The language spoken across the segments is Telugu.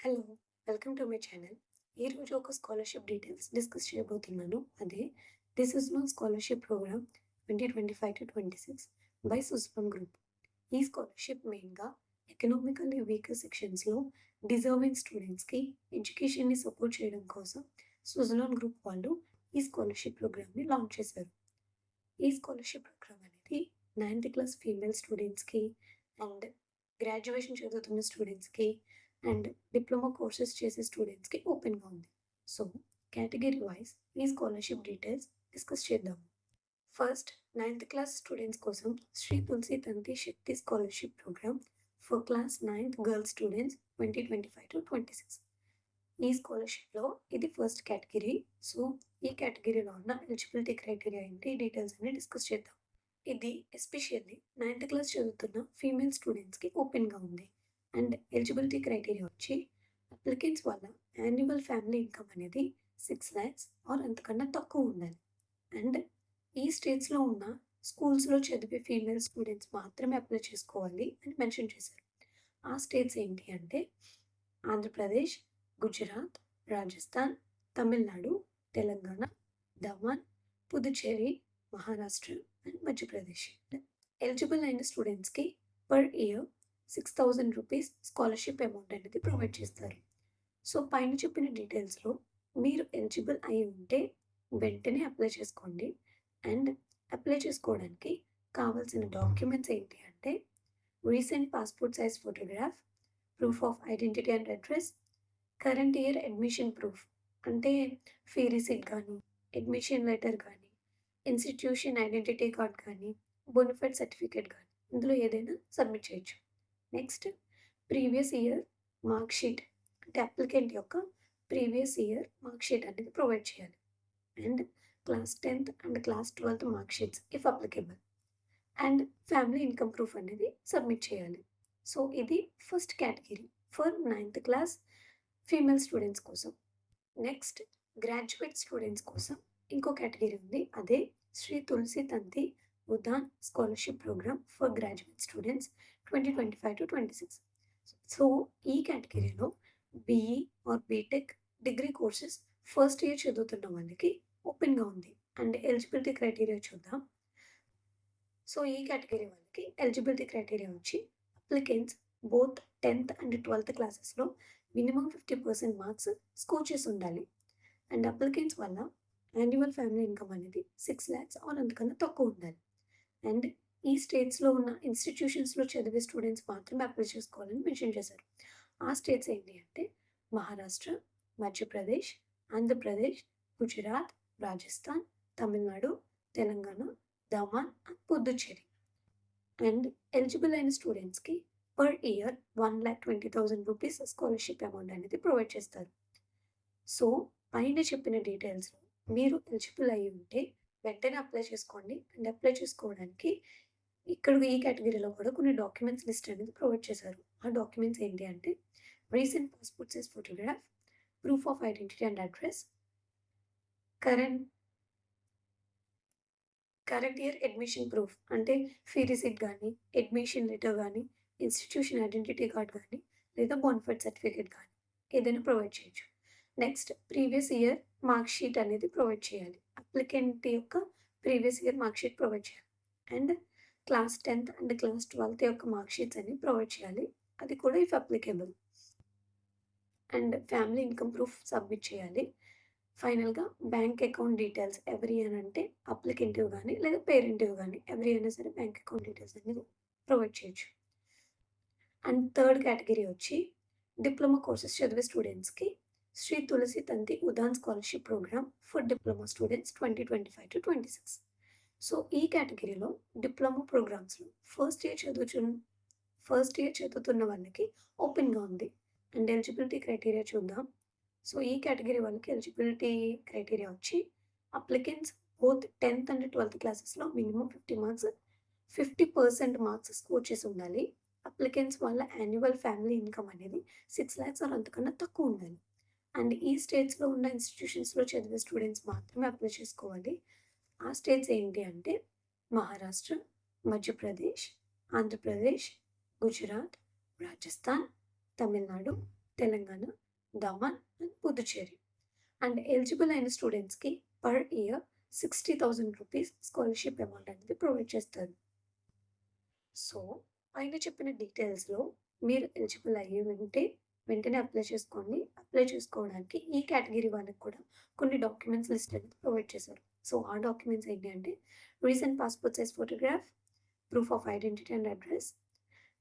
Hello! Welcome to my channel. ఈరోజు ఒక స్కాలర్‌షిప్ డీటెయిల్స్ డిస్కస్ చేయబోతున్నాను. అదే this is my scholarship program 2025-26 by Suzlon group. ఈ స్కాలర్‌షిప్ మెయిన్‌గా ఎకనామికల్లీ వీకర్ సెక్షన్స్‌లో డిజర్వింగ్ స్టూడెంట్స్‌కి ఎడ్యుకేషన్‌ని సపోర్ట్ చేయడం కోసం సుజ్లాన్ గ్రూప్ వాళ్ళు ఈ స్కాలర్‌షిప్ ప్రోగ్రామ్‌ని లాంచ్ చేశారు. ఈ స్కాలర్‌షిప్ ప్రోగ్రామ్ అనేది 9థ్ క్లాస్ ఫీమేల్ స్టూడెంట్స్‌కి అండ్ గ్రాడ్యుయేషన్ చదువుతున్న స్టూడెంట్స్‌కి అండ్ డిప్లొమా కోర్సెస్ చేసే స్టూడెంట్స్‌కి ఓపెన్‌గా ఉంది. సో, కేటగిరీ వైస్ ఈ స్కాలర్‌షిప్ డీటెయిల్స్ డిస్కస్ చేద్దాం. ఫస్ట్ 9థ్ క్లాస్ స్టూడెంట్స్ కోసం Shri Tulsi Tanti Shakti scholarship program for class 9థ్ గర్ల్స్ స్టూడెంట్స్ 2025-26. ఈ స్కాలర్‌షిప్‌లో ఇది ఫస్ట్ కేటగిరీ. సో, ఈ కేటగిరీలో ఉన్న ఎలిజిబిలిటీ క్రైటీరియా ఏంటి, డీటెయిల్స్ అన్ని డిస్కస్ చేద్దాం. ఇది ఎస్పెషల్లీ 9థ్ క్లాస్ చదువుతున్న ఫీమేల్ స్టూడెంట్స్‌కి ఓపెన్‌గా ఉంది. అండ్ ఎలిజిబిలిటీ క్రైటీరియా వచ్చి అప్లికెంట్స్ వల్ల యాన్యువల్ ఫ్యామిలీ ఇన్కమ్ అనేది 6 లాక్స్ ఆర్ అంతకన్నా తక్కువ ఉండాలి. అండ్ ఈ స్టేట్స్‌లో ఉన్న స్కూల్స్‌లో చదివే ఫీమేల్ స్టూడెంట్స్ మాత్రమే అప్లై చేసుకోవాలి అని మెన్షన్ చేశారు. ఆ స్టేట్స్ ఏంటి అంటే ఆంధ్రప్రదేశ్, గుజరాత్, రాజస్థాన్, తమిళనాడు, తెలంగాణ, దమన్, పుదుచ్చేరి, మహారాష్ట్ర అండ్ మధ్యప్రదేశ్. ఎలిజిబుల్ అయిన స్టూడెంట్స్‌కి per year 6,000 rupees scholarship amount అనేది ప్రొవైడ్ చేస్తారు. సో, పైన చెప్పిన డీటెయిల్స్‌లో మీరు ఎలిజిబుల్ అయి ఉంటే వెంటనే అప్లై చేసుకోండి. అండ్ అప్లై చేసుకోవడానికి కావాల్సిన డాక్యుమెంట్స్ ఏంటి అంటే recent passport size photograph, proof of identity and address, current year admission proof అంటే ఫీ రిసీట్ గానీ, అడ్మిషన్ లెటర్ గానీ, ఇన్‌స్టిట్యూషన్ ఐడెంటిటీ కార్డ్ కానీ, బోనఫైడ్ సర్టిఫికేట్ గానీ ఇందులో ఏదైనా సబ్మిట్ చేయొచ్చు. Next previous year mark sheet అంటే అప్లికెంట్ యొక్క ప్రీవియస్ ఇయర్ మార్క్ షీట్ అనేది ప్రొవైడ్ చేయాలి. అండ్ క్లాస్ 10థ్ అండ్ క్లాస్ 12థ్ mark sheets if applicable. And family income proof అనేది సబ్మిట్ చేయాలి. సో, ఇది ఫస్ట్ కేటగిరీ ఫర్ 9థ్ క్లాస్ ఫీమేల్ స్టూడెంట్స్ కోసం. నెక్స్ట్ గ్రాడ్యుయేట్ స్టూడెంట్స్ కోసం ఇంకో కేటగిరీ ఉంది. అదే Shri Tulsi Tanti Udaan scholarship program for graduate students 2025-26. So, ఈ కేటగిరీలో BE or BTech degree courses first year చదువుతున్న వాళ్ళకి ఓపెన్‌గా ఉంది. అండ్ ఎలిజిబిలిటీ క్రైటీరియా చూద్దాం. సో, ఈ కేటగిరీ వాళ్ళకి ఎలిజిబిలిటీ క్రైటీరియా వచ్చి అప్లికెంట్స్ బోత్ 10థ్ అండ్ 12థ్ క్లాసెస్‌లో మినిమమ్ 50% మార్క్స్ స్కోర్ చేసి ఉండాలి. అండ్ అప్లికెంట్స్ వల్ల యాన్యువల్ ఫ్యామిలీ ఇన్కమ్ అనేది 6 లాక్స్ ఆర్ అంతకన్నా తక్కువ ఉండాలి. అండ్ ఈ స్టేట్స్‌లో ఉన్న ఇన్‌స్టిట్యూషన్స్‌లో చదివే స్టూడెంట్స్ మాత్రమే అప్లై చేసుకోవాలని మెన్షన్ చేశారు. ఆ స్టేట్స్ ఏంటి అంటే Maharashtra, Madhya Pradesh, Andhra Pradesh, Gujarat, Rajasthan, Tamil Nadu, Telangana, Thaman and Puducherry. And eligible అయిన స్టూడెంట్స్‌కి per year 1,20,000 rupees scholarship amount అనేది ప్రొవైడ్ చేస్తారు. సో, పైన చెప్పిన డీటెయిల్స్‌లో మీరు ఎలిజిబుల్ అయ్యి ఉంటే వెంటనే అప్లై చేసుకోండి. అండ్ అప్లై చేసుకోవడానికి ఇక్కడ ఈ కేటగిరీలో కూడా కొన్ని డాక్యుమెంట్స్ లిస్ట్ అనేది ప్రొవైడ్ చేశారు. ఆ డాక్యుమెంట్స్ ఏంటి అంటే recent passport size photograph, proof of identity and address, current current year admission proof అంటే ఫీ రిసిట్ గానీ, అడ్మిషన్ లెటర్ గానీ, ఇన్‌స్టిట్యూషన్ ఐడెంటిటీ కార్డ్ గానీ, లేదా బోనఫైడ్ సర్టిఫికేట్ గానీ ఏదైనా ప్రొవైడ్ చేయొచ్చు. Next previous year mark sheet అనేది ప్రొవైడ్ చేయాలి. అప్లికెంట్ యొక్క previous year mark sheet provide చేయాలి. అండ్ క్లాస్ 10థ్ అండ్ క్లాస్ 12థ్ యొక్క మార్క్ షీట్స్ అన్ని ప్రొవైడ్ చేయాలి. అది కూడా if applicable. And family income proof submit చేయాలి. ఫైనల్‌గా bank account details every year అంటే అప్లికెంటివ్ గానీ, లేదా పేరెంటివ్ గానీ ఎవ్రీ అయినా సరే బ్యాంక్ అకౌంట్ డీటెయిల్స్ అనేది ప్రొవైడ్ చేయొచ్చు. అండ్ థర్డ్ కేటగిరీ వచ్చి డిప్లొమా కోర్సెస్ చదివే స్టూడెంట్స్‌కి Shri Tulsi Tanti Udaan scholarship program for diploma students 2025-26. So, ఈ కేటగిరీలో డిప్లొమా ప్రోగ్రామ్స్‌లో ఫస్ట్ ఇయర్ చదువుతున్న వాళ్ళకి ఓపెన్‌గా ఉంది. అండ్ ఎలిజిబిలిటీ క్రైటీరియా చూద్దాం. సో, ఈ కేటగిరీ వాళ్ళకి ఎలిజిబిలిటీ క్రైటీరియా వచ్చి అప్లికెంట్స్ బోత్ 10థ్ అండ్ 12థ్ క్లాసెస్‌లో మినిమమ్ 50% మార్క్స్ స్కోర్ చేసి ఉండాలి. అప్లికెంట్స్ వాళ్ళ యాన్యువల్ ఫ్యామిలీ ఇన్కమ్ అనేది 6 లాక్స్ ఆర్ అంతకన్నా తక్కువ ఉండాలి. అండ్ ఈ స్టేట్స్‌లో ఉన్న ఇన్‌స్టిట్యూషన్స్‌లో చదివే స్టూడెంట్స్ మాత్రమే అప్లై చేసుకోవాలి. ఆ స్టేట్స్ ఏంటి అంటే Maharashtra, Madhya Pradesh, Andhra Pradesh, Gujarat, Rajasthan, Tamil Nadu, Telangana Andaman and Puducherry. And eligible అయిన స్టూడెంట్స్కి per year 60,000 rupees scholarship amount అనేది ప్రొవైడ్ చేస్తారు. సో పైన చెప్పిన డీటెయిల్స్లో మీరు ఎలిజిబుల్ అయ్యి ఉంటే వెంటనే అప్లై చేసుకోండి. అప్లై చేసుకోవడానికి ఈ కేటగిరీ వాళ్ళకి కూడా కొన్ని డాక్యుమెంట్స్ లిస్ట్ అనేది ప్రొవైడ్ చేశారు. సో ఆ డాక్యుమెంట్స్ ఏంటి అంటే recent passport size photograph, proof of identity and address,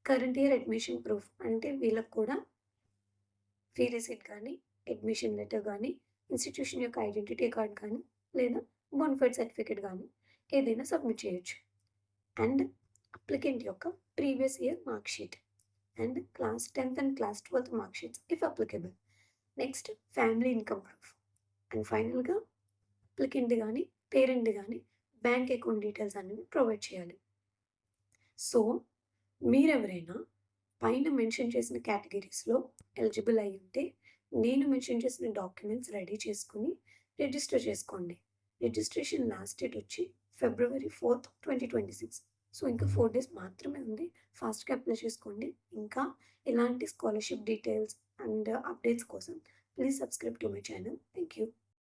current year admission proof అంటే వీళ్ళకి కూడా ఫీ రిసీట్ కానీ, అడ్మిషన్ లెటర్ కానీ, ఇన్స్టిట్యూషన్ యొక్క ఐడెంటిటీ కార్డ్ కానీ, లేదా బోనఫైడ్ సర్టిఫికేట్ కానీ ఏదైనా సబ్మిట్ చేయొచ్చు. అండ్ అప్లికెంట్ యొక్క previous year mark sheet and class 10th and class 12th mark sheets if applicable. Next family income proof. And ఫైనల్గా అప్లికెంట్ కానీ పేరెంట్ కానీ బ్యాంక్ అకౌంట్ డీటెయిల్స్ అనేవి ప్రొవైడ్ చేయాలి. సో మీరెవరైనా పైన మెన్షన్ చేసిన కేటగిరీస్లో ఎలిజిబుల్ అయి ఉంటే నేను మెన్షన్ చేసిన డాక్యుమెంట్స్ రెడీ చేసుకుని రిజిస్టర్ చేసుకోండి. రిజిస్ట్రేషన్ లాస్ట్ డేట్ వచ్చి February 4th, 2026. సో ఇంకా 4 days మాత్రమే ఉంది. ఫాస్ట్గా అప్లై చేసుకోండి. ఇంకా ఇలాంటి స్కాలర్షిప్ డీటెయిల్స్ అండ్ అప్డేట్స్ కోసం please subscribe to my channel. Thank you.